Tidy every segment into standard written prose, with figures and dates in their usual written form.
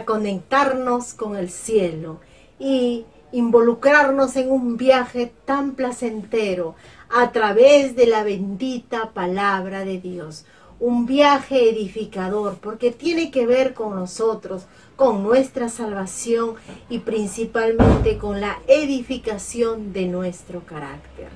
para conectarnos con el cielo y involucrarnos en un viaje tan placentero a través de la bendita palabra de Dios. Un viaje edificador porque tiene que ver con nosotros, con nuestra salvación y principalmente con la edificación de nuestro carácter.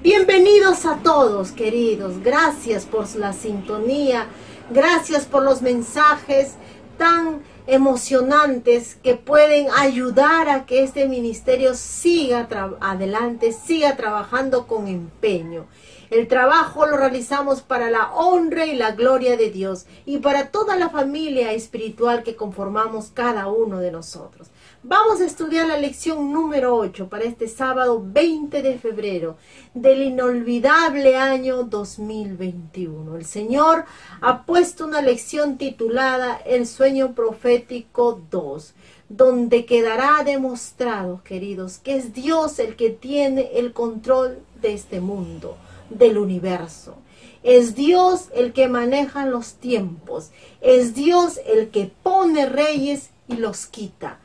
Bienvenidos a todos, queridos. Gracias por la sintonía. Gracias por los mensajes tan emocionantes que pueden ayudar a que este ministerio siga adelante, siga trabajando con empeño. El trabajo lo realizamos para la honra y la gloria de Dios y para toda la familia espiritual que conformamos cada uno de nosotros. Vamos a estudiar la lección número 8 para este sábado 20 de febrero del inolvidable año 2021. El Señor ha puesto una lección titulada El sueño profético 2, donde quedará demostrado, queridos, que es Dios el que tiene el control de este mundo, del universo. Es Dios el que maneja los tiempos. Es Dios el que pone reyes y los quita.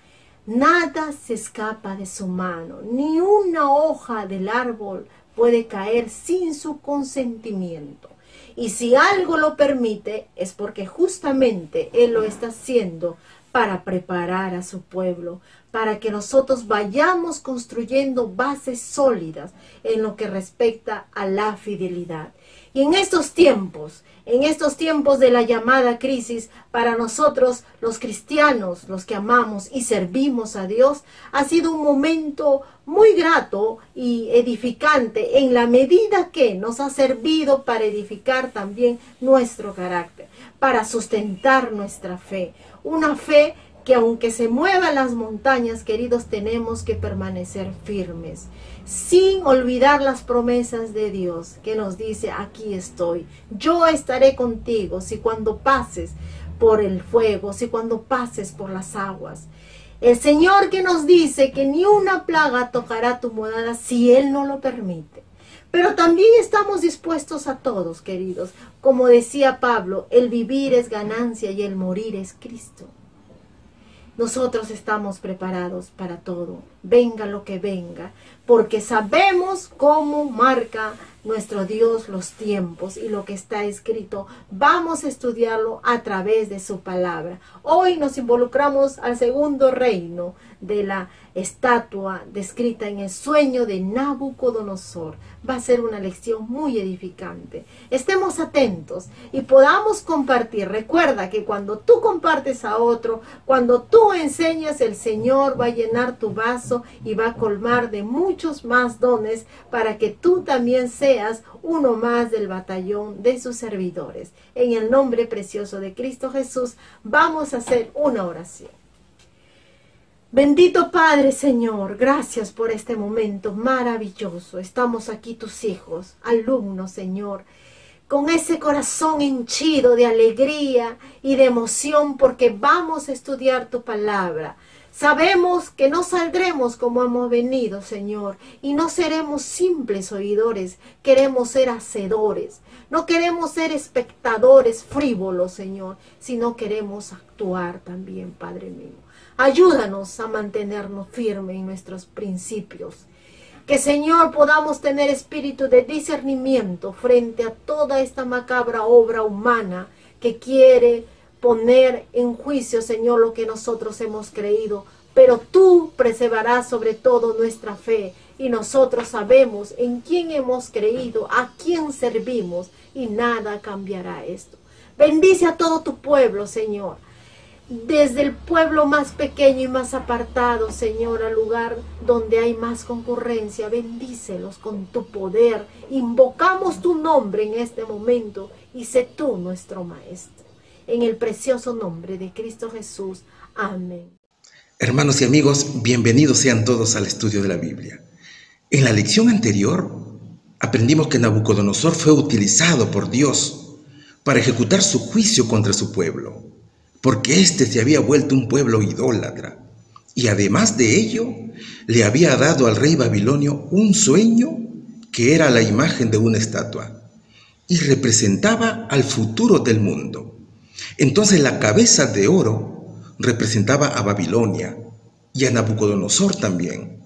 Nada se escapa de su mano, ni una hoja del árbol puede caer sin su consentimiento. Y si algo lo permite, es porque justamente Él lo está haciendo para preparar a su pueblo, para que nosotros vayamos construyendo bases sólidas en lo que respecta a la fidelidad. Y en estos tiempos de la llamada crisis, para nosotros los cristianos, los que amamos y servimos a Dios, ha sido un momento muy grato y edificante en la medida que nos ha servido para edificar también nuestro carácter, para sustentar nuestra fe. Una fe que aunque se muevan las montañas, queridos, tenemos que permanecer firmes, sin olvidar las promesas de Dios, que nos dice, aquí estoy, yo estaré contigo, si cuando pases por el fuego, si cuando pases por las aguas. El Señor que nos dice que ni una plaga tocará tu morada si Él no lo permite. Pero también estamos dispuestos a todos, queridos. Como decía Pablo, el vivir es ganancia y el morir es Cristo. Nosotros estamos preparados para todo, venga lo que venga, porque sabemos cómo marca nuestro Dios los tiempos y lo que está escrito. Vamos a estudiarlo a través de su palabra. Hoy nos involucramos al segundo reino de la estatua descrita en el sueño de Nabucodonosor. Va a ser una lección muy edificante. Estemos atentos y podamos compartir. Recuerda que cuando tú compartes a otro, cuando tú enseñas, el Señor va a llenar tu vaso y va a colmar de muchos más dones para que tú también seas uno más del batallón de sus servidores. En el nombre precioso de Cristo Jesús, vamos a hacer una oración. Bendito Padre, Señor, gracias por este momento maravilloso. Estamos aquí tus hijos, alumnos, Señor, con ese corazón henchido de alegría y de emoción porque vamos a estudiar tu palabra. Sabemos que no saldremos como hemos venido, Señor, y no seremos simples oidores, queremos ser hacedores. No queremos ser espectadores frívolos, Señor, sino queremos actuar también, Padre mío. Ayúdanos a mantenernos firmes en nuestros principios. Que, Señor, podamos tener espíritu de discernimiento frente a toda esta macabra obra humana que quiere poner en juicio, Señor, lo que nosotros hemos creído. Pero tú preservarás sobre todo nuestra fe y nosotros sabemos en quién hemos creído, a quién servimos y nada cambiará esto. Bendice a todo tu pueblo, Señor. Desde el pueblo más pequeño y más apartado, Señor, al lugar donde hay más concurrencia, bendícelos con tu poder. Invocamos tu nombre en este momento y sé tú nuestro Maestro. En el precioso nombre de Cristo Jesús. Amén. Hermanos y amigos, bienvenidos sean todos al estudio de la Biblia. En la lección anterior aprendimos que Nabucodonosor fue utilizado por Dios para ejecutar su juicio contra su pueblo, porque éste se había vuelto un pueblo idólatra, y además de ello, le había dado al rey babilonio un sueño que era la imagen de una estatua, y representaba al futuro del mundo. Entonces la cabeza de oro representaba a Babilonia y a Nabucodonosor también.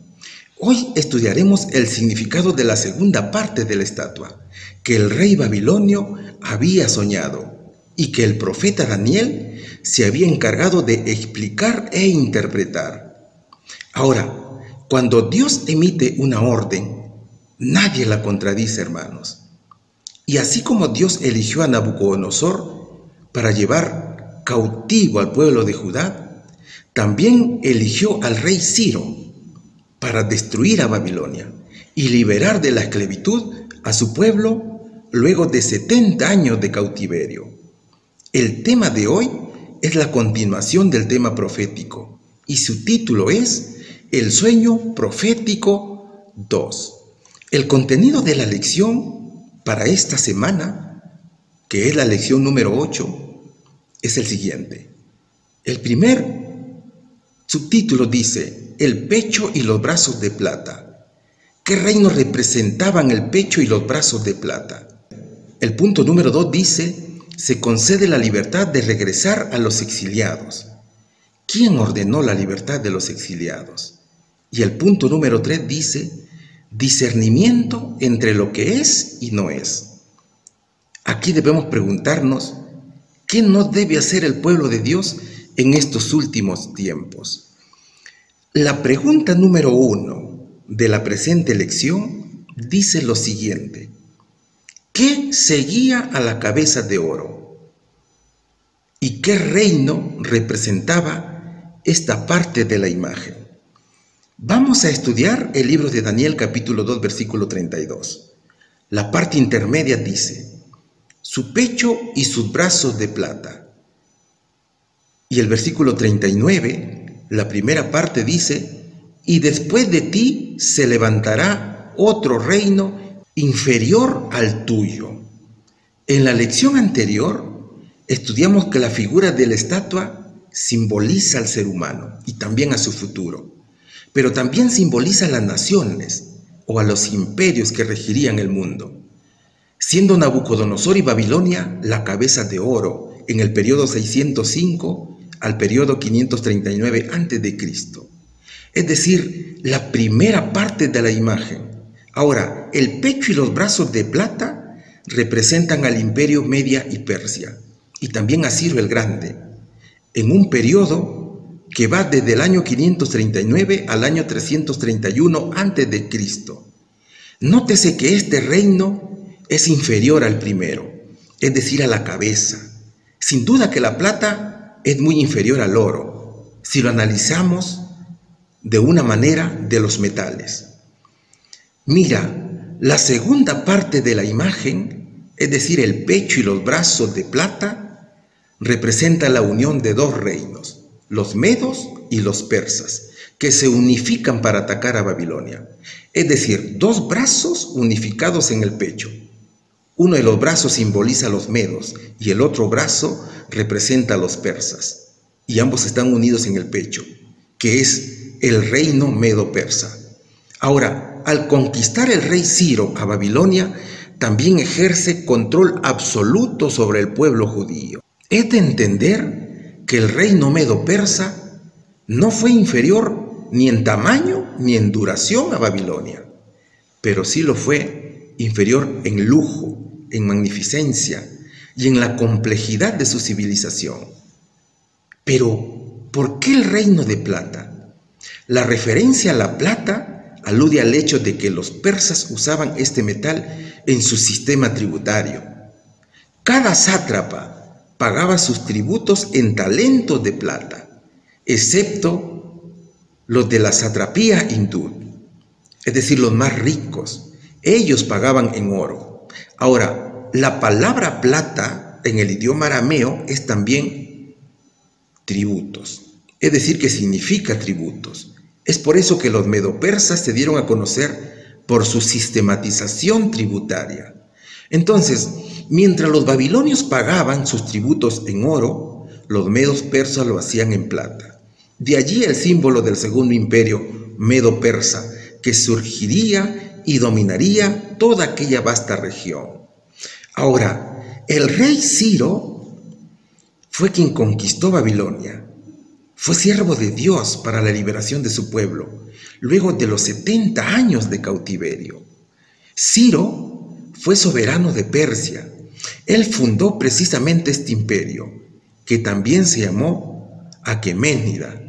Hoy estudiaremos el significado de la segunda parte de la estatua, que el rey babilonio había soñado y que el profeta Daniel se había encargado de explicar e interpretar. Ahora, cuando Dios emite una orden, nadie la contradice, hermanos. Y así como Dios eligió a Nabucodonosor para llevar cautivo al pueblo de Judá, también eligió al rey Ciro para destruir a Babilonia y liberar de la esclavitud a su pueblo luego de 70 años de cautiverio. El tema de hoy es la continuación del tema profético y su título es El sueño profético 2. El contenido de la lección para esta semana, que es la lección número 8, es el siguiente. El primer subtítulo dice, el pecho y los brazos de plata. ¿Qué reinos representaban el pecho y los brazos de plata? El punto número 2 dice, se concede la libertad de regresar a los exiliados. ¿Quién ordenó la libertad de los exiliados? Y el punto número 3 dice, discernimiento entre lo que es y no es. Aquí debemos preguntarnos, ¿qué no debe hacer el pueblo de Dios en estos últimos tiempos? La pregunta número 1 de la presente lección dice lo siguiente. ¿Qué seguía a la cabeza de oro? ¿Y qué reino representaba esta parte de la imagen? Vamos a estudiar el libro de Daniel capítulo 2 versículo 32. La parte intermedia dice, su pecho y sus brazos de plata. Y el versículo 39, la primera parte dice, y después de ti se levantará otro reino inferior al tuyo. En la lección anterior estudiamos que la figura de la estatua simboliza al ser humano y también a su futuro, pero también simboliza a las naciones o a los imperios que regirían el mundo, siendo Nabucodonosor y Babilonia la cabeza de oro en el periodo 605 al periodo 539 a.C., es decir, la primera parte de la imagen. Ahora, el pecho y los brazos de plata representan al imperio Media y Persia, y también a Ciro el Grande, en un periodo que va desde el año 539 al año 331 a.C. Nótese que este reino es inferior al primero, es decir, a la cabeza. Sin duda que la plata es muy inferior al oro, si lo analizamos de una manera de los metales. Mira, la segunda parte de la imagen, es decir, el pecho y los brazos de plata, representa la unión de dos reinos, los medos y los persas, que se unifican para atacar a Babilonia. Es decir, dos brazos unificados en el pecho. Uno de los brazos simboliza a los medos y el otro brazo representa a los persas. Y ambos están unidos en el pecho, que es el reino medo-persa. Ahora, al conquistar el rey Ciro a Babilonia, también ejerce control absoluto sobre el pueblo judío. Es de entender que el reino medo-persa no fue inferior ni en tamaño ni en duración a Babilonia, pero sí lo fue inferior en lujo, en magnificencia y en la complejidad de su civilización. Pero, ¿por qué el reino de plata? La referencia a la plata alude al hecho de que los persas usaban este metal en su sistema tributario. Cada sátrapa pagaba sus tributos en talentos de plata, excepto los de la satrapía hindú, es decir, los más ricos. Ellos pagaban en oro. Ahora, la palabra plata en el idioma arameo es también tributos, es decir, que significa tributos. Es por eso que los medopersas se dieron a conocer por su sistematización tributaria. Entonces, mientras los babilonios pagaban sus tributos en oro, los medos persas lo hacían en plata. De allí el símbolo del segundo imperio medo-persa, que surgiría y dominaría toda aquella vasta región. Ahora, el rey Ciro fue quien conquistó Babilonia Fue siervo de Dios para la liberación de su pueblo, luego de los 70 años de cautiverio. Ciro fue soberano de Persia. Él fundó precisamente este imperio, que también se llamó Aqueménida.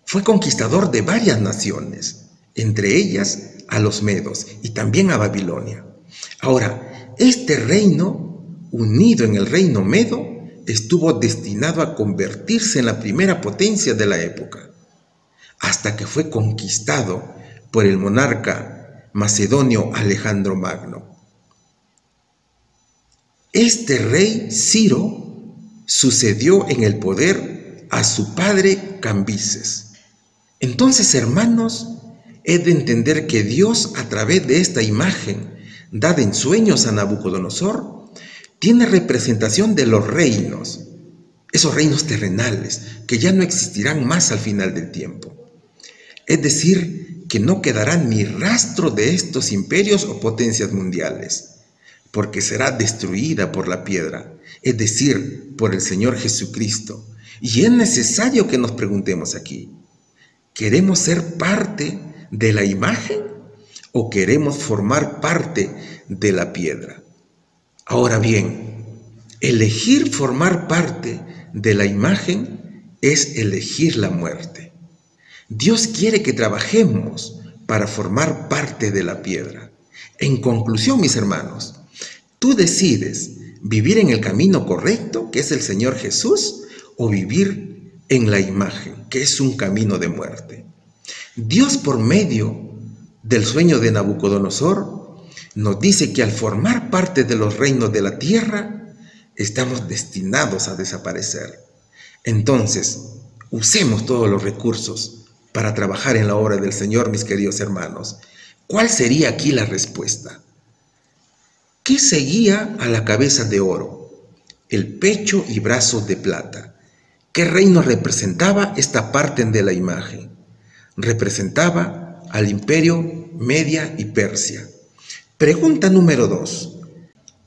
Fue conquistador de varias naciones, entre ellas a los medos y también a Babilonia. Ahora, este reino, unido en el reino medo, estuvo destinado a convertirse en la primera potencia de la época, hasta que fue conquistado por el monarca macedonio Alejandro Magno. Este rey Ciro sucedió en el poder a su padre Cambises. Entonces, hermanos, he de entender que Dios, a través de esta imagen dada en sueños a Nabucodonosor, tiene representación de los reinos, esos reinos terrenales que ya no existirán más al final del tiempo. Es decir, que no quedará ni rastro de estos imperios o potencias mundiales, porque será destruida por la piedra, es decir, por el Señor Jesucristo. Y es necesario que nos preguntemos aquí, ¿queremos ser parte de la imagen o queremos formar parte de la piedra? Ahora bien, elegir formar parte de la imagen es elegir la muerte. Dios quiere que trabajemos para formar parte de la piedra. En conclusión, mis hermanos, tú decides vivir en el camino correcto, que es el Señor Jesús, o vivir en la imagen, que es un camino de muerte. Dios, por medio del sueño de Nabucodonosor, nos dice que al formar parte de los reinos de la tierra, estamos destinados a desaparecer. Entonces, usemos todos los recursos para trabajar en la obra del Señor, mis queridos hermanos. ¿Cuál sería aquí la respuesta? ¿Qué seguía a la cabeza de oro? El pecho y brazos de plata. ¿Qué reino representaba esta parte de la imagen? Representaba al imperio Media y Persia. Pregunta número 2.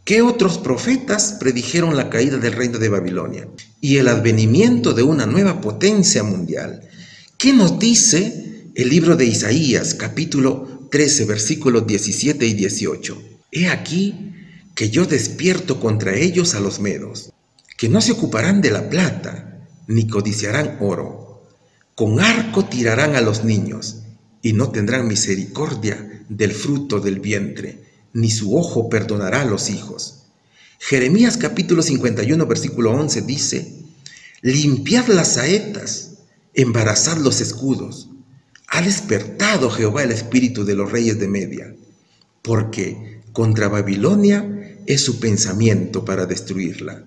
¿Qué otros profetas predijeron la caída del reino de Babilonia y el advenimiento de una nueva potencia mundial? ¿Qué nos dice el libro de Isaías, capítulo 13, versículos 17 y 18? He aquí que yo despierto contra ellos a los medos, que no se ocuparán de la plata, ni codiciarán oro. Con arco tirarán a los niños, y no tendrán misericordia del fruto del vientre, ni su ojo perdonará a los hijos. Jeremías capítulo 51, versículo 11 dice, limpiad las saetas, embarazad los escudos. Ha despertado Jehová el espíritu de los reyes de Media, porque contra Babilonia es su pensamiento para destruirla.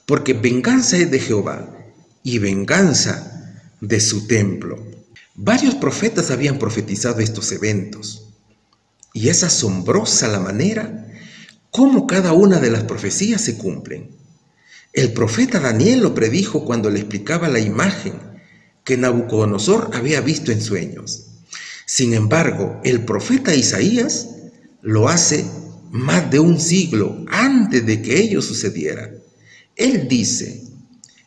Porque venganza es de Jehová, y venganza de su templo. Varios profetas habían profetizado estos eventos, y es asombrosa la manera cómo cada una de las profecías se cumplen. El profeta Daniel lo predijo cuando le explicaba la imagen que Nabucodonosor había visto en sueños. Sin embargo, el profeta Isaías lo hace más de un siglo antes de que ello sucediera. Él dice,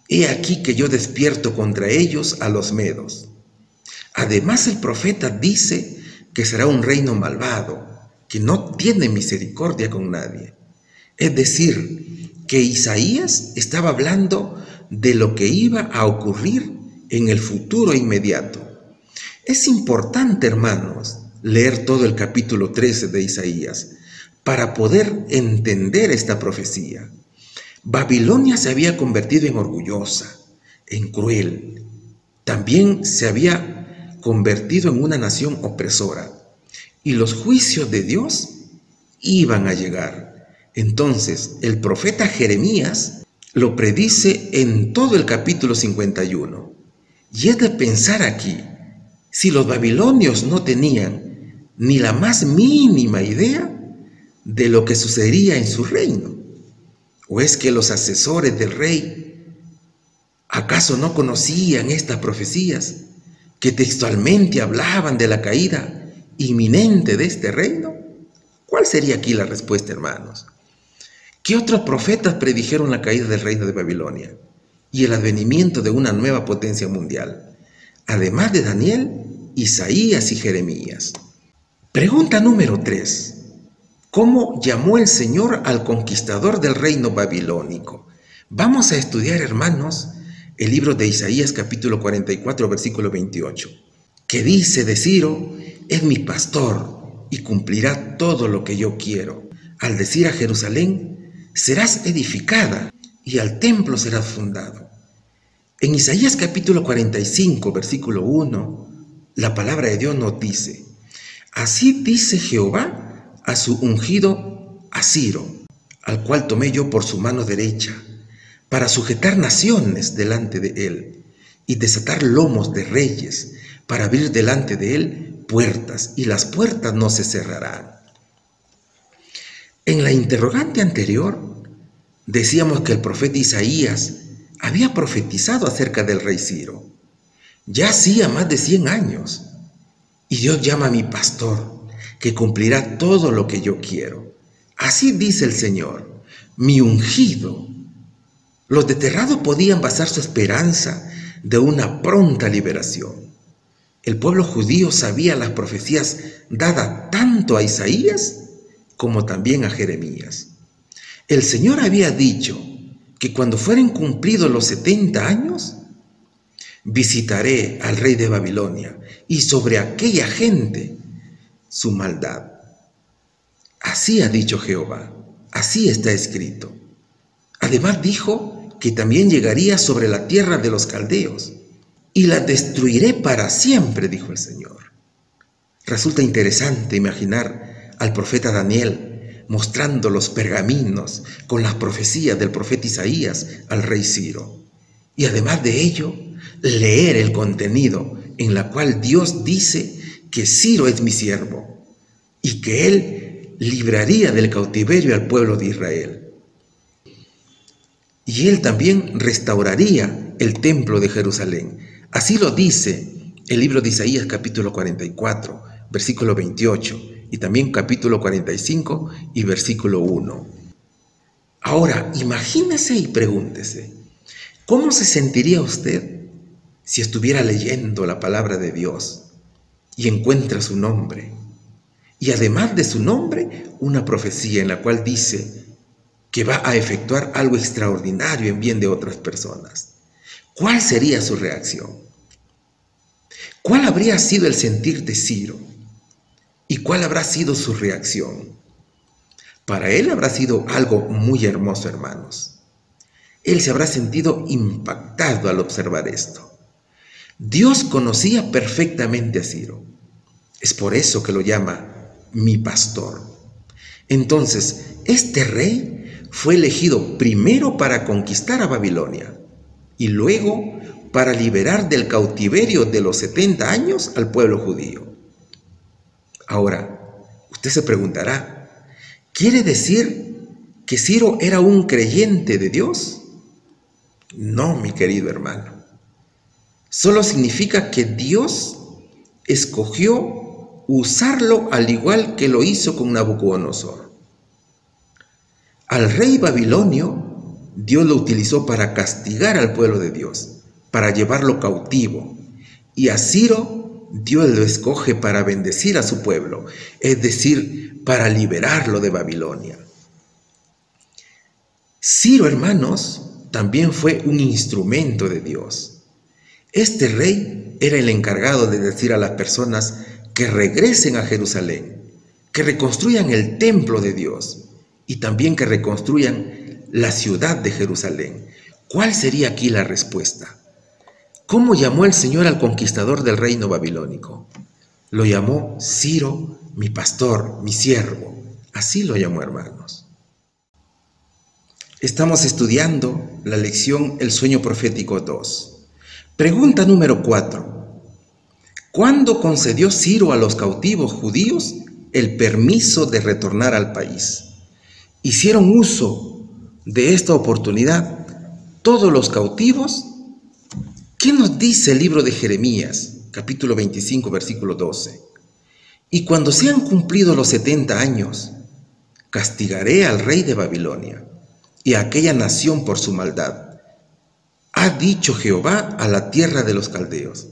he aquí que yo despierto contra ellos a los medos. Además, el profeta dice que será un reino malvado, que no tiene misericordia con nadie. Es decir, que Isaías estaba hablando de lo que iba a ocurrir en el futuro inmediato. Es importante, hermanos, leer todo el capítulo 13 de Isaías para poder entender esta profecía. Babilonia se había convertido en orgullosa, en cruel. También se había convertido en una nación opresora, y los juicios de Dios iban a llegar. Entonces, el profeta Jeremías lo predice en todo el capítulo 51. Y es de pensar aquí, si los babilonios no tenían ni la más mínima idea de lo que sucedería en su reino, ¿o es que los asesores del rey acaso no conocían estas profecías que textualmente hablaban de la caída inminente de este reino? ¿Cuál sería aquí la respuesta, hermanos? ¿Qué otros profetas predijeron la caída del reino de Babilonia y el advenimiento de una nueva potencia mundial? además de Daniel, Isaías y Jeremías. Pregunta número 3. ¿Cómo llamó el Señor al conquistador del reino babilónico? Vamos a estudiar, hermanos, el libro de Isaías capítulo 44, versículo 28, que dice de Ciro: es mi pastor y cumplirá todo lo que yo quiero. Al decir a Jerusalén: serás edificada, y al templo serás fundado. En Isaías capítulo 45, versículo 1, la palabra de Dios nos dice: así dice Jehová a su ungido, a Ciro, al cual tomé yo por su mano derecha, para sujetar naciones delante de él, y desatar lomos de reyes, para abrir delante de él puertas, y las puertas no se cerrarán. En la interrogante anterior, decíamos que el profeta Isaías había profetizado acerca del rey Ciro. Ya hacía más de 100 años. Y Dios llama a mi pastor, que cumplirá todo lo que yo quiero. Así dice el Señor, mi ungido. Los desterrados podían basar su esperanza de una pronta liberación. El pueblo judío sabía las profecías dadas tanto a Isaías como también a Jeremías. El Señor había dicho que cuando fueren cumplidos los 70 años, visitaré al rey de Babilonia y sobre aquella gente su maldad. Así ha dicho Jehová, así está escrito. Además dijo que también llegaría sobre la tierra de los caldeos y la destruiré para siempre, dijo el Señor. Resulta interesante imaginar al profeta Daniel mostrando los pergaminos con las profecías del profeta Isaías al rey Ciro. Y además de ello, leer el contenido en la cual Dios dice que Ciro es mi siervo y que él libraría del cautiverio al pueblo de Israel. Y él también restauraría el templo de Jerusalén. Así lo dice el libro de Isaías capítulo 44, versículo 28, y también capítulo 45 y versículo 1. Ahora, imagínese y pregúntese, ¿cómo se sentiría usted si estuviera leyendo la palabra de Dios y encuentra su nombre? Y además de su nombre, una profecía en la cual dice que va a efectuar algo extraordinario en bien de otras personas. ¿Cuál sería su reacción? ¿Cuál habría sido el sentir de Ciro? ¿Y cuál habrá sido su reacción? Para él habrá sido algo muy hermoso, hermanos. Él se habrá sentido impactado al observar esto. Dios conocía perfectamente a Ciro. Es por eso que lo llama mi pastor. Entonces, este rey fue elegido primero para conquistar a Babilonia y luego para liberar del cautiverio de los 70 años al pueblo judío. Ahora, usted se preguntará, ¿quiere decir que Ciro era un creyente de Dios? No, mi querido hermano. Solo significa que Dios escogió usarlo al igual que lo hizo con Nabucodonosor. Al rey babilonio, Dios lo utilizó para castigar al pueblo de Dios, para llevarlo cautivo. Y a Ciro, Dios lo escoge para bendecir a su pueblo, es decir, para liberarlo de Babilonia. Ciro, hermanos, también fue un instrumento de Dios. Este rey era el encargado de decir a las personas que regresen a Jerusalén, que reconstruyan el templo de Dios y también que reconstruyan la ciudad de Jerusalén. ¿Cuál sería aquí la respuesta? ¿Cómo llamó el Señor al conquistador del reino babilónico? Lo llamó Ciro, mi pastor, mi siervo. Así lo llamó, hermanos. Estamos estudiando la lección El sueño profético 2. Pregunta número 4. ¿Cuándo concedió Ciro a los cautivos judíos el permiso de retornar al país? ¿Hicieron uso de esta oportunidad todos los cautivos? ¿Qué nos dice el libro de Jeremías, capítulo 25, versículo 12? Y cuando sean cumplidos los 70 años, castigaré al rey de Babilonia y a aquella nación por su maldad. Ha dicho Jehová a la tierra de los caldeos.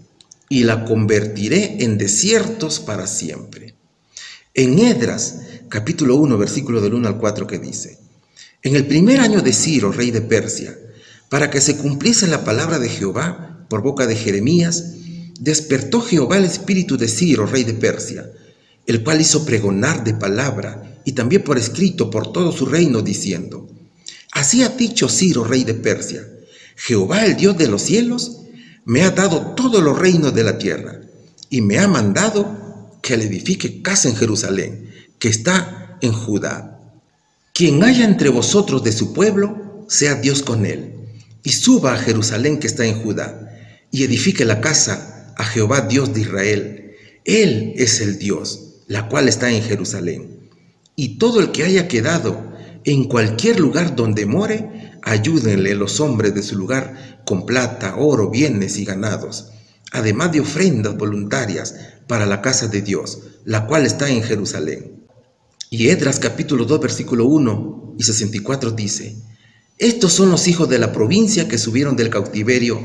y la convertiré en desiertos para siempre. En Esdras, capítulo 1, versículo del 1 al 4, que dice: en el primer año de Ciro, rey de Persia, para que se cumpliese la palabra de Jehová por boca de Jeremías, despertó Jehová el espíritu de Ciro, rey de Persia, el cual hizo pregonar de palabra y también por escrito por todo su reino, diciendo: así ha dicho Ciro, rey de Persia: Jehová, el Dios de los cielos, me ha dado todos los reinos de la tierra, y me ha mandado que le edifique casa en Jerusalén, que está en Judá. Quien haya entre vosotros de su pueblo, sea Dios con él, y suba a Jerusalén que está en Judá, y edifique la casa a Jehová Dios de Israel. Él es el Dios, la cual está en Jerusalén. Y todo el que haya quedado en cualquier lugar donde more, ayúdenle los hombres de su lugar con plata, oro, bienes y ganados, además de ofrendas voluntarias para la casa de Dios, la cual está en Jerusalén. Y Esdras capítulo 2 versículo 1 y 64 dice: estos son los hijos de la provincia que subieron del cautiverio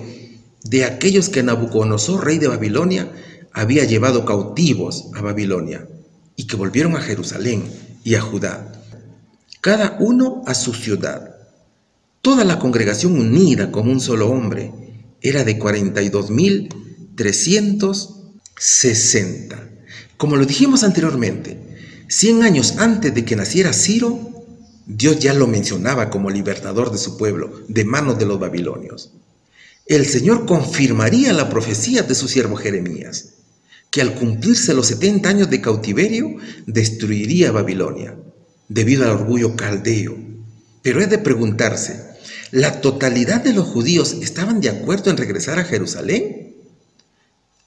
de aquellos que Nabucodonosor, rey de Babilonia, había llevado cautivos a Babilonia, y que volvieron a Jerusalén y a Judá, cada uno a su ciudad. Toda la congregación unida como un solo hombre era de 42,360. Como lo dijimos anteriormente, 100 años antes de que naciera Ciro, Dios ya lo mencionaba como libertador de su pueblo de manos de los babilonios. El Señor confirmaría la profecía de su siervo Jeremías, que al cumplirse los 70 años de cautiverio, destruiría Babilonia, debido al orgullo caldeo. Pero es de preguntarse, ¿la totalidad de los judíos estaban de acuerdo en regresar a Jerusalén?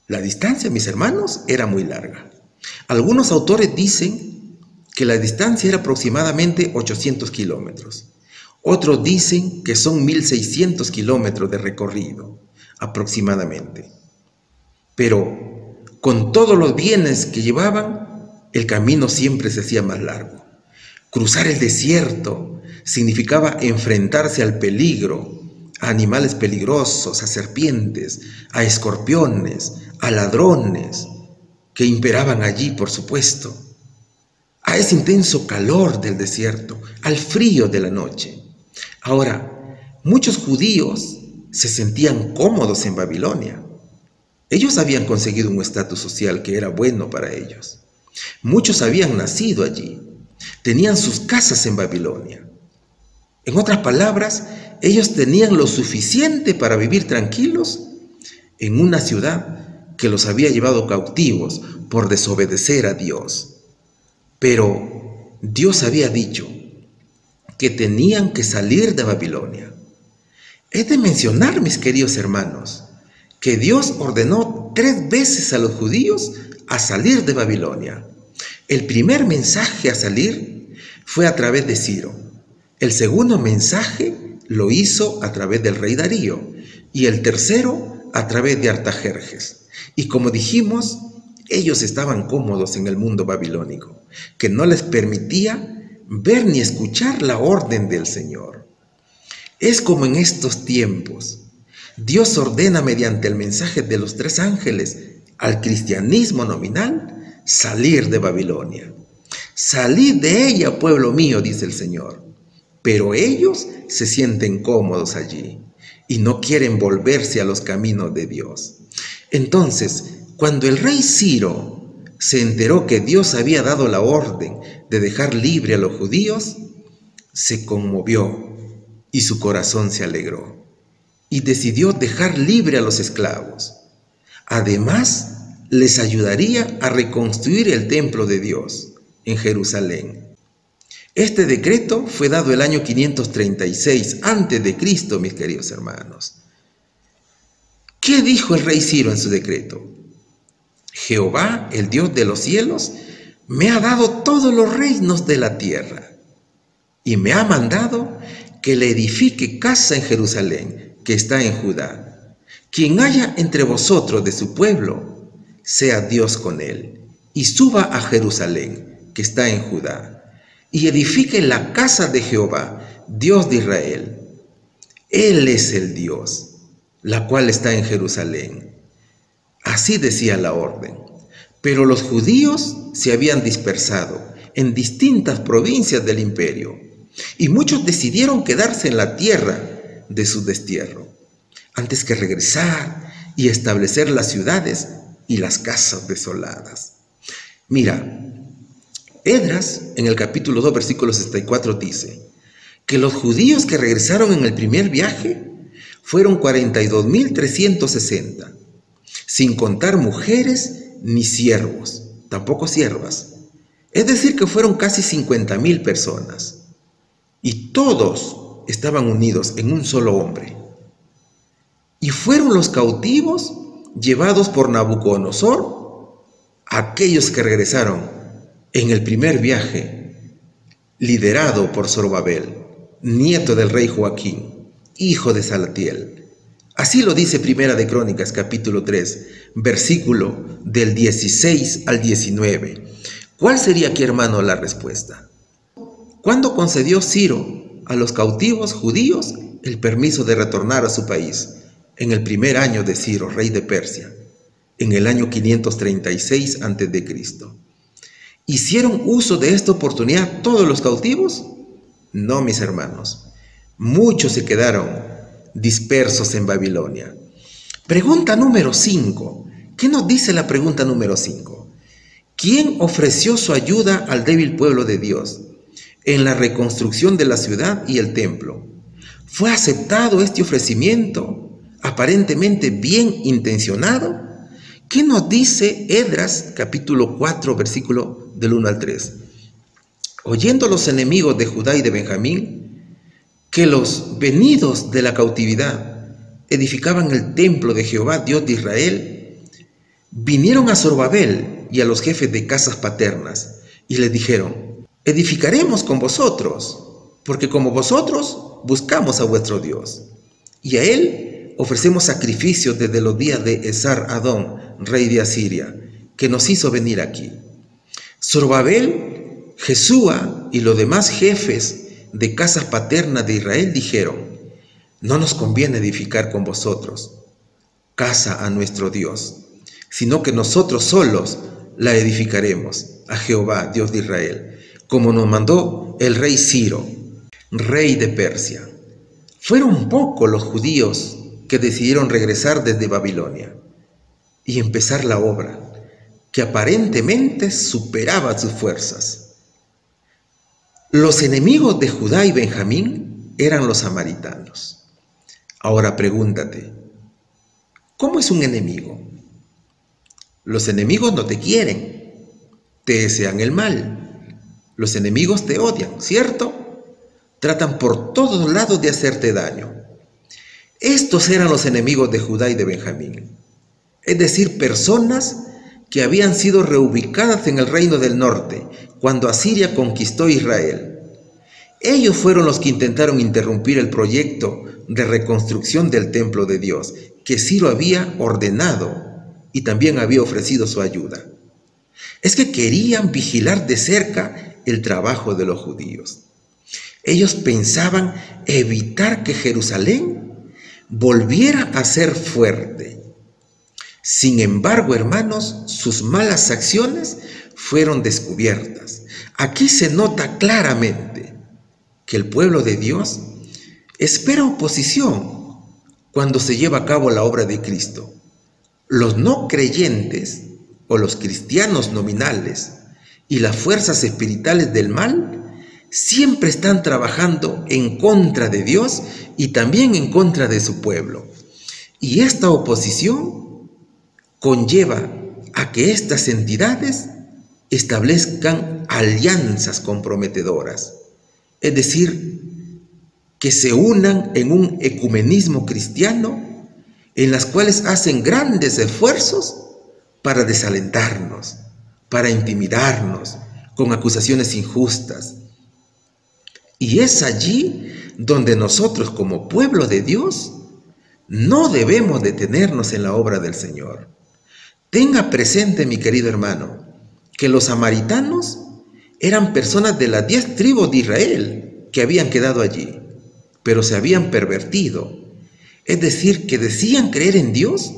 La distancia, mis hermanos, era muy larga. Algunos autores dicen que la distancia era aproximadamente 800 kilómetros. Otros dicen que son 1.600 kilómetros de recorrido, aproximadamente. Pero con todos los bienes que llevaban, el camino siempre se hacía más largo. Cruzar el desierto significaba enfrentarse al peligro, a animales peligrosos, a serpientes, a escorpiones, a ladrones, que imperaban allí, por supuesto, a ese intenso calor del desierto, al frío de la noche. Ahora, muchos judíos se sentían cómodos en Babilonia. Ellos habían conseguido un estatus social que era bueno para ellos. Muchos habían nacido allí, tenían sus casas en Babilonia. En otras palabras, ellos tenían lo suficiente para vivir tranquilos en una ciudad que los había llevado cautivos por desobedecer a Dios. Pero Dios había dicho que tenían que salir de Babilonia. Es de mencionar, mis queridos hermanos, que Dios ordenó 3 veces a los judíos a salir de Babilonia. El primer mensaje a salir fue a través de Ciro. El segundo mensaje lo hizo a través del rey Darío, y el tercero a través de Artajerjes. Y como dijimos, ellos estaban cómodos en el mundo babilónico, que no les permitía ver ni escuchar la orden del Señor. Es como en estos tiempos. Dios ordena mediante el mensaje de los 3 ángeles al cristianismo nominal salir de Babilonia. Salid de ella, pueblo mío, dice el Señor. Pero ellos se sienten cómodos allí y no quieren volverse a los caminos de Dios. Entonces, cuando el rey Ciro se enteró que Dios había dado la orden de dejar libre a los judíos, se conmovió y su corazón se alegró y decidió dejar libre a los esclavos. Además, les ayudaría a reconstruir el templo de Dios en Jerusalén. Este decreto fue dado el año 536 a.C., mis queridos hermanos. ¿Qué dijo el rey Ciro en su decreto? Jehová, el Dios de los cielos, me ha dado todos los reinos de la tierra y me ha mandado que le edifique casa en Jerusalén, que está en Judá. Quien haya entre vosotros de su pueblo, sea Dios con él, y suba a Jerusalén, que está en Judá, y edifique la casa de Jehová, Dios de Israel. Él es el Dios, la cual está en Jerusalén. Así decía la orden. Pero los judíos se habían dispersado en distintas provincias del imperio, y muchos decidieron quedarse en la tierra de su destierro, antes que regresar y establecer las ciudades y las casas desoladas. Mira, Esdras en el capítulo 2, versículo 64 dice que los judíos que regresaron en el primer viaje fueron 42.360, sin contar mujeres ni siervos, tampoco siervas. Es decir, que fueron casi 50.000 personas. Y todos estaban unidos en un solo hombre. Y fueron los cautivos llevados por Nabucodonosor, aquellos que regresaron en el primer viaje, liderado por Zorobabel, nieto del rey Joaquín, hijo de Salatiel. Así lo dice Primera de Crónicas, capítulo 3, versículo del 16 al 19. ¿Cuál sería aquí, hermano, la respuesta? ¿Cuándo concedió Ciro a los cautivos judíos el permiso de retornar a su país? En el primer año de Ciro, rey de Persia, en el año 536 a.C. ¿Hicieron uso de esta oportunidad todos los cautivos? No, mis hermanos. Muchos se quedaron dispersos en Babilonia. Pregunta número 5. ¿Qué nos dice la pregunta número 5? ¿Quién ofreció su ayuda al débil pueblo de Dios en la reconstrucción de la ciudad y el templo? ¿Fue aceptado este ofrecimiento aparentemente bien intencionado? ¿Qué nos dice Esdras capítulo 4 versículo del 1 al 3? Oyendo los enemigos de Judá y de Benjamín que los venidos de la cautividad edificaban el templo de Jehová, Dios de Israel, vinieron a Zorobabel y a los jefes de casas paternas y les dijeron: edificaremos con vosotros, porque como vosotros buscamos a vuestro Dios, y a él ofrecemos sacrificios desde los días de Esar-Adón, rey de Asiria, que nos hizo venir aquí. Zorobabel, Jesúa y los demás jefes de casas paternas de Israel dijeron: no nos conviene edificar con vosotros casa a nuestro Dios, sino que nosotros solos la edificaremos a Jehová, Dios de Israel, como nos mandó el rey Ciro, rey de Persia. Fueron pocos los judíos que decidieron regresar desde Babilonia y empezar la obra, que aparentemente superaba sus fuerzas. Los enemigos de Judá y Benjamín eran los samaritanos. Ahora pregúntate, ¿cómo es un enemigo? Los enemigos no te quieren, te desean el mal. Los enemigos te odian, ¿cierto? Tratan por todos lados de hacerte daño. Estos eran los enemigos de Judá y de Benjamín, es decir, personas que habían sido reubicadas en el reino del norte cuando Asiria conquistó Israel. Ellos fueron los que intentaron interrumpir el proyecto de reconstrucción del templo de Dios que Ciro había ordenado y también había ofrecido su ayuda. Es que querían vigilar de cerca el trabajo de los judíos. Ellos pensaban evitar que Jerusalén volviera a ser fuerte. Sin embargo, hermanos, sus malas acciones fueron descubiertas. Aquí se nota claramente que el pueblo de Dios espera oposición cuando se lleva a cabo la obra de Cristo. Los no creyentes o los cristianos nominales y las fuerzas espirituales del mal siempre están trabajando en contra de Dios y también en contra de su pueblo. Y esta oposición conlleva a que estas entidades establezcan alianzas comprometedoras, es decir, que se unan en un ecumenismo cristiano en las cuales hacen grandes esfuerzos para desalentarnos, para intimidarnos con acusaciones injustas. Y es allí donde nosotros como pueblo de Dios no debemos detenernos en la obra del Señor. Tenga presente, mi querido hermano, que los samaritanos eran personas de las 10 tribus de Israel que habían quedado allí, pero se habían pervertido. Es decir, que decían creer en Dios,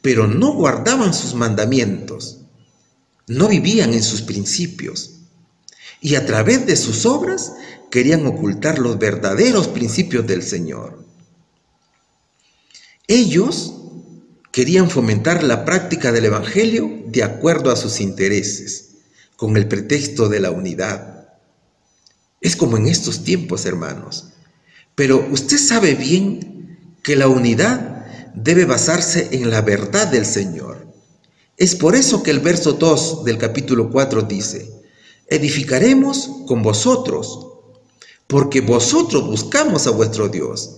pero no guardaban sus mandamientos, no vivían en sus principios, y a través de sus obras querían ocultar los verdaderos principios del Señor. Ellos querían fomentar la práctica del Evangelio de acuerdo a sus intereses, con el pretexto de la unidad. Es como en estos tiempos, hermanos. Pero usted sabe bien que la unidad debe basarse en la verdad del Señor. Es por eso que el verso 2 del capítulo 4 dice: edificaremos con vosotros, porque vosotros buscamos a vuestro Dios,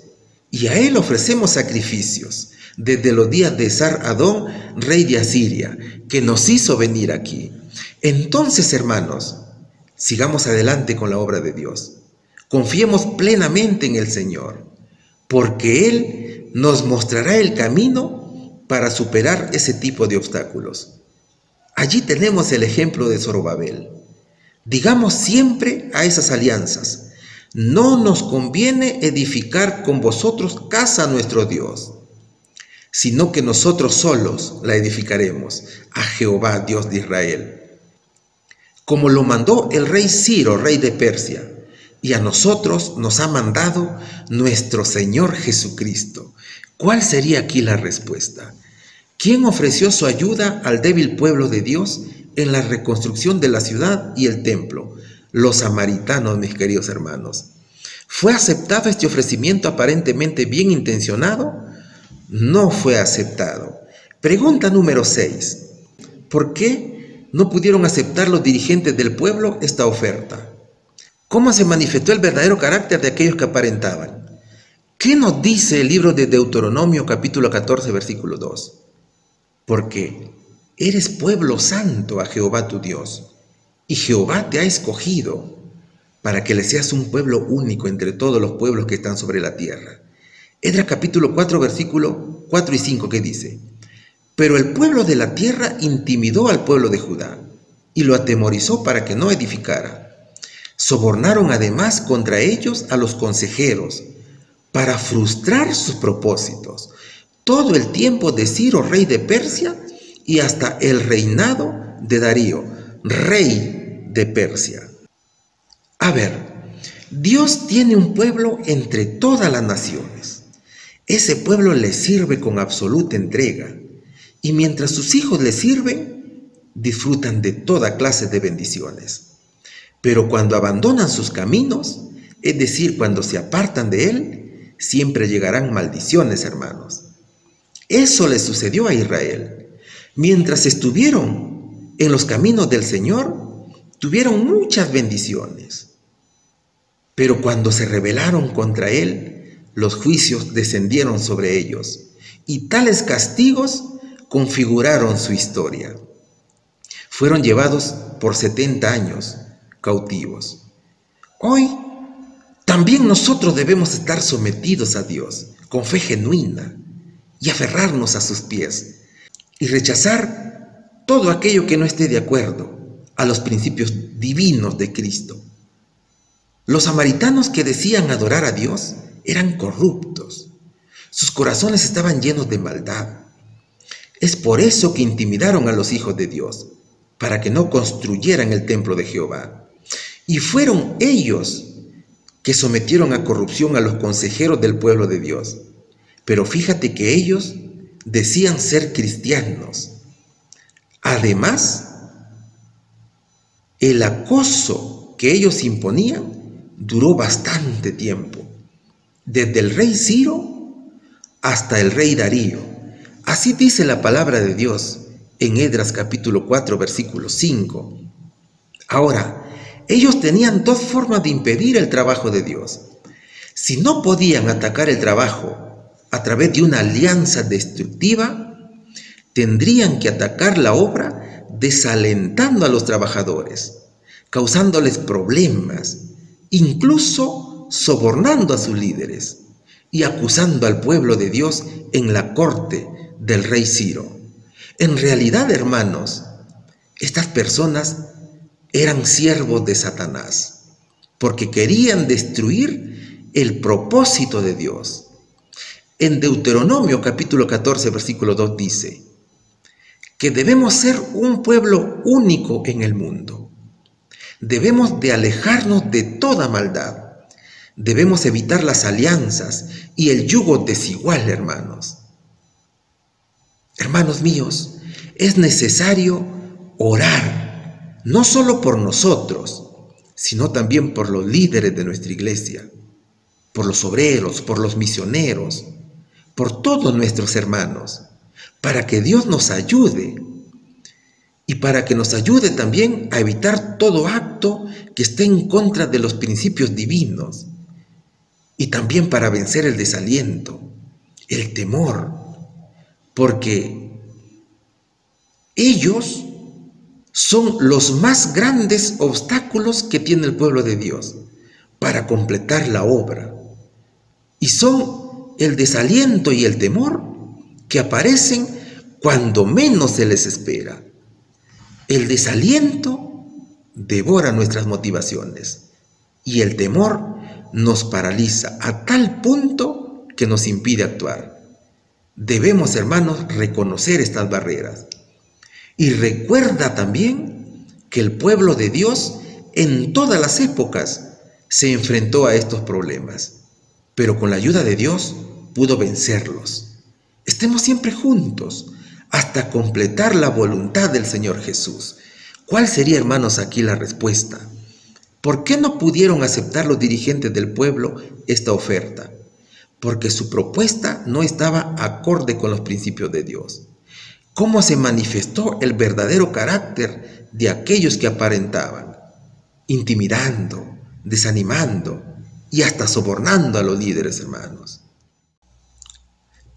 y a Él ofrecemos sacrificios, desde los días de Sar-Adón, rey de Asiria, que nos hizo venir aquí. Entonces, hermanos, sigamos adelante con la obra de Dios. Confiemos plenamente en el Señor, porque Él nos mostrará el camino para superar ese tipo de obstáculos. Allí tenemos el ejemplo de Zorobabel. Digamos siempre a esas alianzas: no nos conviene edificar con vosotros casa a nuestro Dios, sino que nosotros solos la edificaremos a Jehová, Dios de Israel, como lo mandó el rey Ciro, rey de Persia, y a nosotros nos ha mandado nuestro Señor Jesucristo. ¿Cuál sería aquí la respuesta? ¿Quién ofreció su ayuda al débil pueblo de Dios en la reconstrucción de la ciudad y el templo? Los samaritanos, mis queridos hermanos. ¿Fue aceptado este ofrecimiento aparentemente bien intencionado? No fue aceptado. Pregunta número 6. ¿Por qué no pudieron aceptar los dirigentes del pueblo esta oferta? ¿Cómo se manifestó el verdadero carácter de aquellos que aparentaban? ¿Qué nos dice el libro de Deuteronomio capítulo 14 versículo 2? Porque eres pueblo santo a Jehová tu Dios, y Jehová te ha escogido para que le seas un pueblo único entre todos los pueblos que están sobre la tierra. Esdras capítulo 4 versículo 4 y 5 que dice: pero el pueblo de la tierra intimidó al pueblo de Judá y lo atemorizó para que no edificara. Sobornaron además contra ellos a los consejeros para frustrar sus propósitos todo el tiempo de Ciro, rey de Persia, y hasta el reinado de Darío, rey de Persia. A ver, Dios tiene un pueblo entre todas las naciones. Ese pueblo le sirve con absoluta entrega, y mientras sus hijos le sirven, disfrutan de toda clase de bendiciones. Pero cuando abandonan sus caminos, es decir, cuando se apartan de Él, siempre llegarán maldiciones, hermanos. Eso le sucedió a Israel. Mientras estuvieron en los caminos del Señor, tuvieron muchas bendiciones. Pero cuando se rebelaron contra Él, los juicios descendieron sobre ellos, y tales castigos configuraron su historia. Fueron llevados por 70 años cautivos. Hoy también nosotros debemos estar sometidos a Dios con fe genuina y aferrarnos a sus pies y rechazar todo aquello que no esté de acuerdo a los principios divinos de Cristo. Los samaritanos que decían adorar a Dios eran corruptos. Sus corazones estaban llenos de maldad. Es por eso que intimidaron a los hijos de Dios, para que no construyeran el templo de Jehová. Y fueron ellos que sometieron a corrupción a los consejeros del pueblo de Dios. Pero fíjate que ellos decían ser cristianos. Además, el acoso que ellos imponían duró bastante tiempo, desde el rey Ciro hasta el rey Darío. Así dice la palabra de Dios en Esdras capítulo 4 versículo 5. Ahora, ellos tenían dos formas de impedir el trabajo de Dios. Si no podían atacar el trabajo a través de una alianza destructiva, tendrían que atacar la obra desalentando a los trabajadores, causándoles problemas, incluso sobornando a sus líderes y acusando al pueblo de Dios en la corte del rey Ciro. En realidad, hermanos, estas personas eran siervos de Satanás, porque querían destruir el propósito de Dios. En Deuteronomio capítulo 14 versículo 2 dice: que debemos ser un pueblo único en el mundo. Debemos de alejarnos de toda maldad. Debemos evitar las alianzas y el yugo desigual, hermanos. Hermanos míos, es necesario orar, no solo por nosotros, sino también por los líderes de nuestra iglesia, por los obreros, por los misioneros, por todos nuestros hermanos, para que Dios nos ayude y para que nos ayude también a evitar todo acto que esté en contra de los principios divinos, y también para vencer el desaliento, el temor, porque ellos son los más grandes obstáculos que tiene el pueblo de Dios para completar la obra, y son el desaliento y el temor que aparecen cuando menos se les espera. El desaliento devora nuestras motivaciones y el temor nos paraliza a tal punto que nos impide actuar. Debemos, hermanos, reconocer estas barreras. Y recuerda también que el pueblo de Dios en todas las épocas se enfrentó a estos problemas, pero con la ayuda de Dios pudo vencerlos. Estemos siempre juntos hasta completar la voluntad del Señor Jesús. ¿Cuál sería, hermanos, aquí la respuesta? ¿Por qué no pudieron aceptar los dirigentes del pueblo esta oferta? Porque su propuesta no estaba acorde con los principios de Dios. ¿Cómo se manifestó el verdadero carácter de aquellos que aparentaban? Intimidando, desanimando y hasta sobornando a los líderes, hermanos.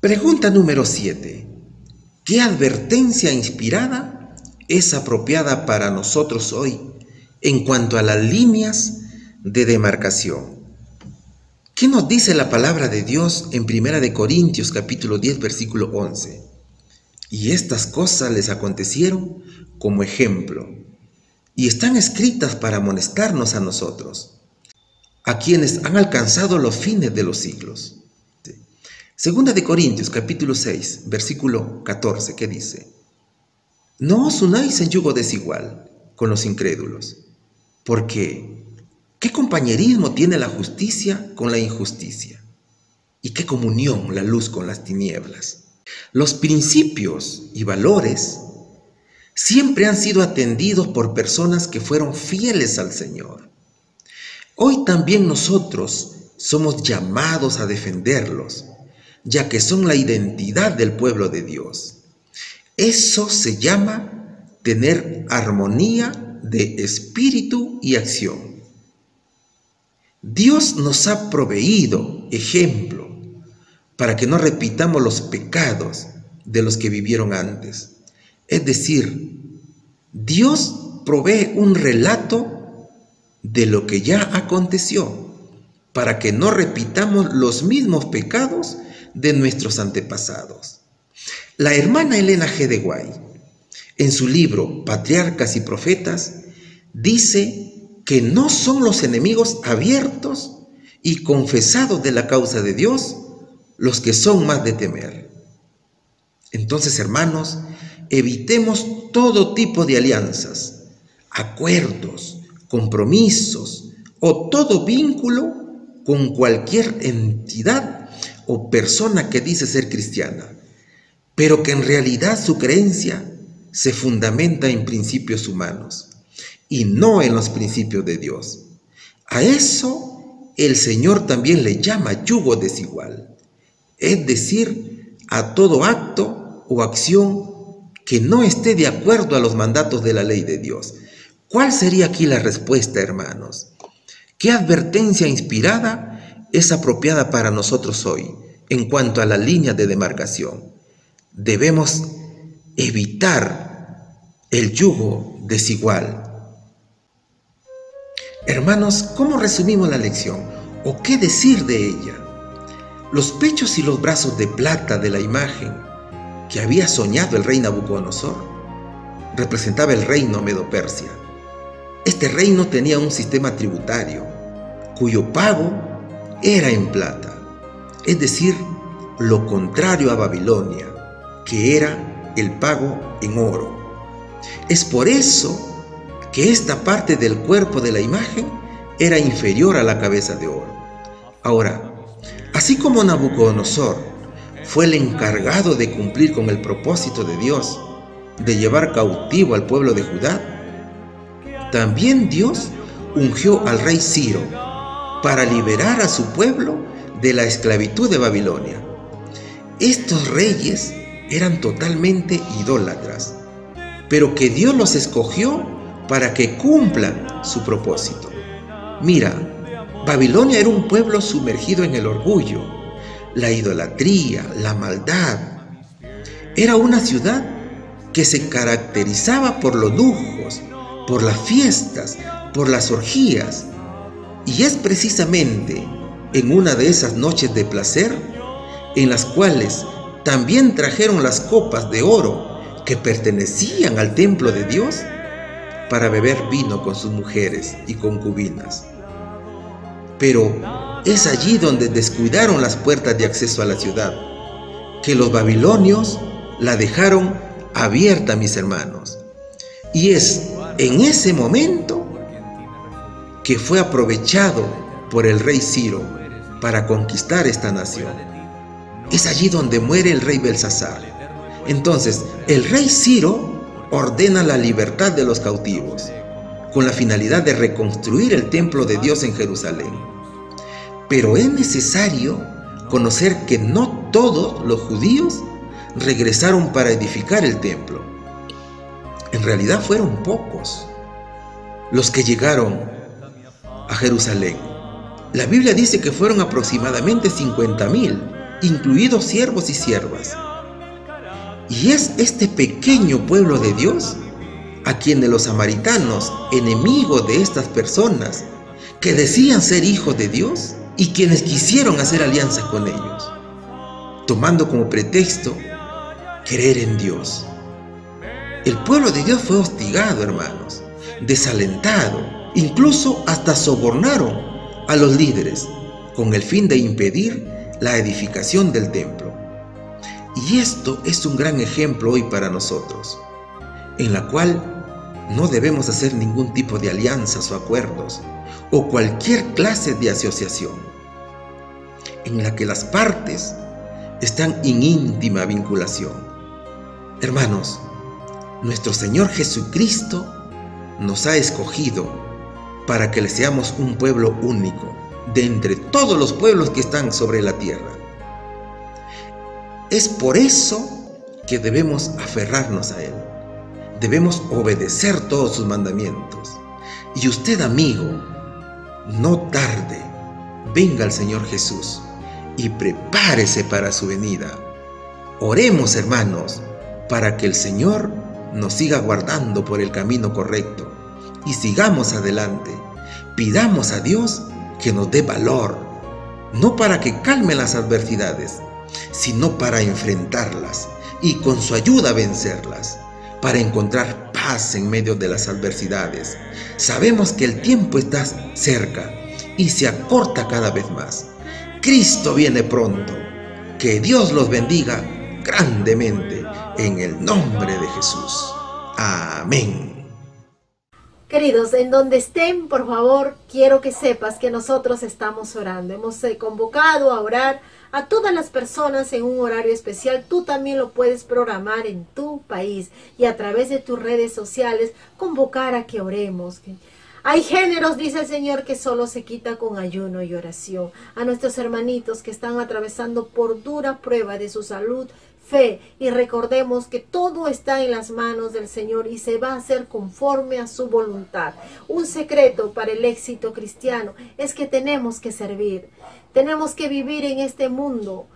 Pregunta número 7. ¿Qué advertencia inspirada es apropiada para nosotros hoy en cuanto a las líneas de demarcación? ¿Qué nos dice la palabra de Dios en 1 Corintios capítulo 10, versículo 11? Y estas cosas les acontecieron como ejemplo, y están escritas para amonestarnos a nosotros, a quienes han alcanzado los fines de los siglos. Segunda de Corintios capítulo 6, versículo 14, que dice: No os unáis en yugo desigual con los incrédulos, porque ¿qué compañerismo tiene la justicia con la injusticia? ¿Y qué comunión la luz con las tinieblas? Los principios y valores siempre han sido atendidos por personas que fueron fieles al Señor. Hoy también nosotros somos llamados a defenderlos, ya que son la identidad del pueblo de Dios. Eso se llama tener armonía de espíritu y acción. Dios nos ha proveído ejemplo para que no repitamos los pecados de los que vivieron antes. Es decir, Dios provee un relato de lo que ya aconteció, para que no repitamos los mismos pecados de nuestros antepasados. La hermana Elena G. de White, en su libro Patriarcas y Profetas, dice que no son los enemigos abiertos y confesados de la causa de Dios los que son más de temer. Entonces, hermanos, evitemos todo tipo de alianzas, acuerdos, compromisos o todo vínculo con cualquier entidad o persona que dice ser cristiana, pero que en realidad su creencia se fundamenta en principios humanos y no en los principios de Dios. A eso el Señor también le llama yugo desigual, es decir, a todo acto o acción que no esté de acuerdo a los mandatos de la ley de Dios. ¿Cuál sería aquí la respuesta, hermanos? ¿Qué advertencia inspirada es apropiada para nosotros hoy en cuanto a la línea de demarcación? Debemos evitar el yugo desigual. Hermanos, ¿cómo resumimos la lección? ¿O qué decir de ella? Los pechos y los brazos de plata de la imagen que había soñado el rey Nabucodonosor representaba el reino Medo-Persia. Este reino tenía un sistema tributario cuyo pago era en plata, es decir, lo contrario a Babilonia, que era el pago en oro. Es por eso que esta parte del cuerpo de la imagen era inferior a la cabeza de oro. Ahora, así como Nabucodonosor fue el encargado de cumplir con el propósito de Dios de llevar cautivo al pueblo de Judá, también Dios ungió al rey Ciro para liberar a su pueblo de la esclavitud de Babilonia. Estos reyes eran totalmente idólatras, pero que Dios los escogió para que cumplan su propósito. Mira, Babilonia era un pueblo sumergido en el orgullo, la idolatría, la maldad. Era una ciudad que se caracterizaba por los lujos, por las fiestas, por las orgías. Y es precisamente en una de esas noches de placer en las cuales también trajeron las copas de oro que pertenecían al templo de Dios para beber vino con sus mujeres y concubinas. Pero es allí donde descuidaron las puertas de acceso a la ciudad, que los babilonios la dejaron abierta, mis hermanos. Y es en ese momento que fue aprovechado por el rey Ciro para conquistar esta nación. Es allí donde muere el rey Belsasar. Entonces, el rey Ciro ordena la libertad de los cautivos, con la finalidad de reconstruir el templo de Dios en Jerusalén. Pero es necesario conocer que no todos los judíos regresaron para edificar el templo. En realidad fueron pocos los que llegaron a Jerusalén. La Biblia dice que fueron aproximadamente 50,000, incluidos siervos y siervas. Y es este pequeño pueblo de Dios a quienes los samaritanos, enemigos de estas personas que decían ser hijos de Dios y quienes quisieron hacer alianza con ellos, tomando como pretexto creer en Dios. El pueblo de Dios fue hostigado, hermanos, desalentado, incluso hasta sobornaron a los líderes con el fin de impedir la edificación del templo. Y esto es un gran ejemplo hoy para nosotros, en la cual no debemos hacer ningún tipo de alianzas o acuerdos o cualquier clase de asociación en la que las partes están en íntima vinculación. Hermanos, nuestro Señor Jesucristo nos ha escogido para que le seamos un pueblo único de entre todos los pueblos que están sobre la tierra. Es por eso que debemos aferrarnos a Él. Debemos obedecer todos sus mandamientos. Y usted, amigo, no tarde, venga al Señor Jesús y prepárese para su venida. Oremos, hermanos, para que el Señor nos siga guardando por el camino correcto y sigamos adelante. Pidamos a Dios que nos dé valor, no para que calme las adversidades, sino para enfrentarlas y con su ayuda vencerlas, para encontrar paz en medio de las adversidades. Sabemos que el tiempo está cerca y se acorta cada vez más. Cristo viene pronto. Que Dios los bendiga grandemente en el nombre de Jesús. Amén. Queridos, en donde estén, por favor, quiero que sepas que nosotros estamos orando. Hemos convocado a orar a todas las personas en un horario especial. Tú también lo puedes programar en tu país y a través de tus redes sociales convocar a que oremos. Hay géneros, dice el Señor, que solo se quita con ayuno y oración. A nuestros hermanitos que están atravesando por dura prueba de su salud, fe, y recordemos que todo está en las manos del Señor y se va a hacer conforme a su voluntad. Un secreto para el éxito cristiano es que tenemos que servir, tenemos que vivir en este mundo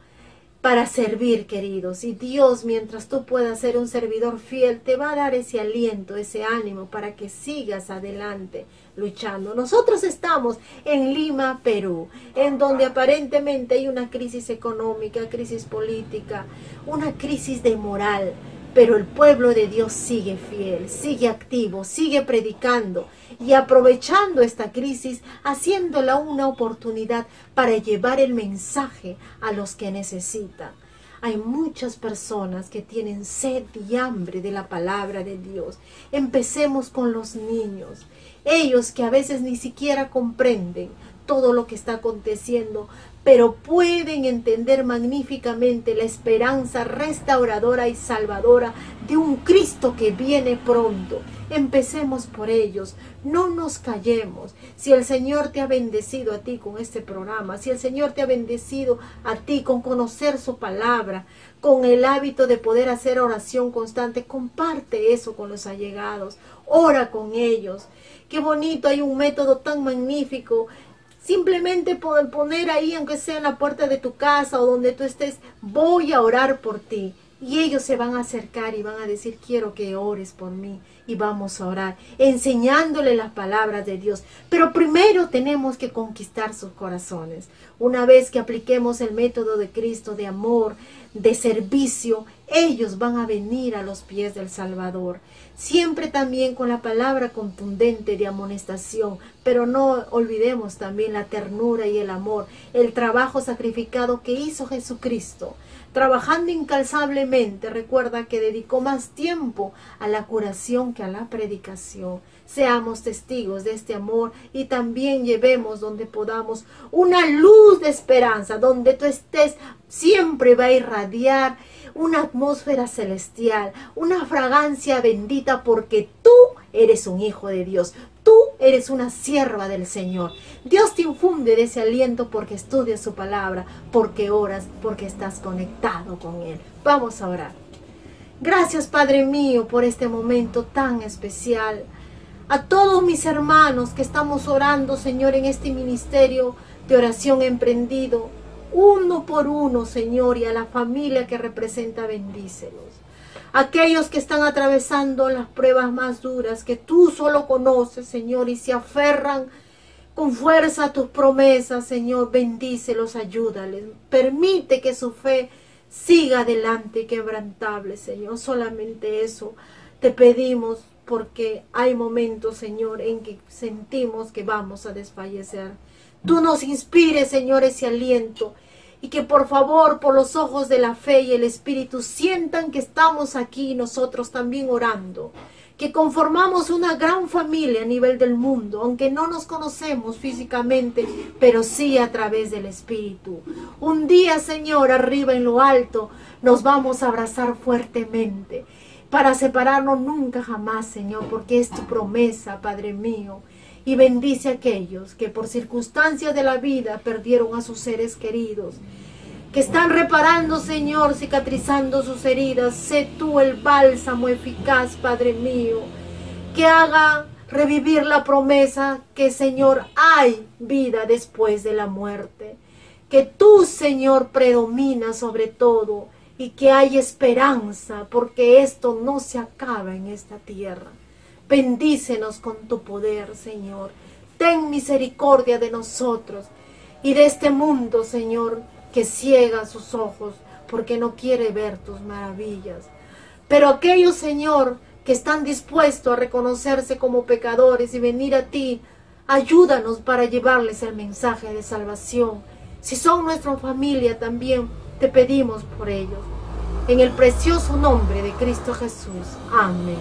para servir, queridos, y Dios, mientras tú puedas ser un servidor fiel, te va a dar ese aliento, ese ánimo para que sigas adelante luchando. Nosotros estamos en Lima, Perú, en donde aparentemente hay una crisis económica, crisis política, una crisis de moral, pero el pueblo de Dios sigue fiel, sigue activo, sigue predicando y aprovechando esta crisis, haciéndola una oportunidad para llevar el mensaje a los que necesitan. Hay muchas personas que tienen sed y hambre de la palabra de Dios. Empecemos con los niños. Ellos que a veces ni siquiera comprenden todo lo que está aconteciendo, pero pueden entender magníficamente la esperanza restauradora y salvadora de un Cristo que viene pronto. Empecemos por ellos, no nos callemos. Si el Señor te ha bendecido a ti con este programa, si el Señor te ha bendecido a ti con conocer su palabra, con el hábito de poder hacer oración constante, comparte eso con los allegados, ora con ellos. Qué bonito, hay un método tan magnífico. Simplemente poner ahí, aunque sea en la puerta de tu casa o donde tú estés, voy a orar por ti. Y ellos se van a acercar y van a decir, quiero que ores por mí. Y vamos a orar, enseñándole las palabras de Dios. Pero primero tenemos que conquistar sus corazones. Una vez que apliquemos el método de Cristo, de amor, de servicio, ellos van a venir a los pies del Salvador. Siempre también con la palabra contundente de amonestación, pero no olvidemos también la ternura y el amor, el trabajo sacrificado que hizo Jesucristo. Trabajando incansablemente, recuerda que dedicó más tiempo a la curación que a la predicación. Seamos testigos de este amor y también llevemos donde podamos una luz de esperanza, donde tú estés siempre va a irradiar una atmósfera celestial, una fragancia bendita, porque tú eres un hijo de Dios, tú eres una sierva del Señor. Dios te infunde de ese aliento porque estudias su palabra, porque oras, porque estás conectado con Él. Vamos a orar. Gracias, Padre mío, por este momento tan especial. A todos mis hermanos que estamos orando, Señor, en este ministerio de oración emprendido, uno por uno, Señor, y a la familia que representa, bendícelos. Aquellos que están atravesando las pruebas más duras, que tú solo conoces, Señor, y se aferran con fuerza a tus promesas, Señor, bendícelos, ayúdales. Permite que su fe siga adelante, quebrantable, Señor. Solamente eso te pedimos, porque hay momentos, Señor, en que sentimos que vamos a desfallecer. Tú nos inspires, Señor, ese aliento, y que por favor, por los ojos de la fe y el Espíritu, sientan que estamos aquí nosotros también orando, que conformamos una gran familia a nivel del mundo, aunque no nos conocemos físicamente, pero sí a través del Espíritu. Un día, Señor, arriba en lo alto, nos vamos a abrazar fuertemente, para separarnos nunca jamás, Señor, porque es tu promesa, Padre mío. Y bendice a aquellos que por circunstancias de la vida perdieron a sus seres queridos, que están reparando, Señor, cicatrizando sus heridas. Sé tú el bálsamo eficaz, Padre mío, que haga revivir la promesa que, Señor, hay vida después de la muerte, que tú, Señor, predominas sobre todo y que hay esperanza, porque esto no se acaba en esta tierra. Bendícenos con tu poder, Señor. Ten misericordia de nosotros y de este mundo, Señor, que ciega sus ojos porque no quiere ver tus maravillas. Pero aquellos, Señor, que están dispuestos a reconocerse como pecadores y venir a ti, ayúdanos para llevarles el mensaje de salvación. Si son nuestra familia también, te pedimos por ellos. En el precioso nombre de Cristo Jesús. Amén.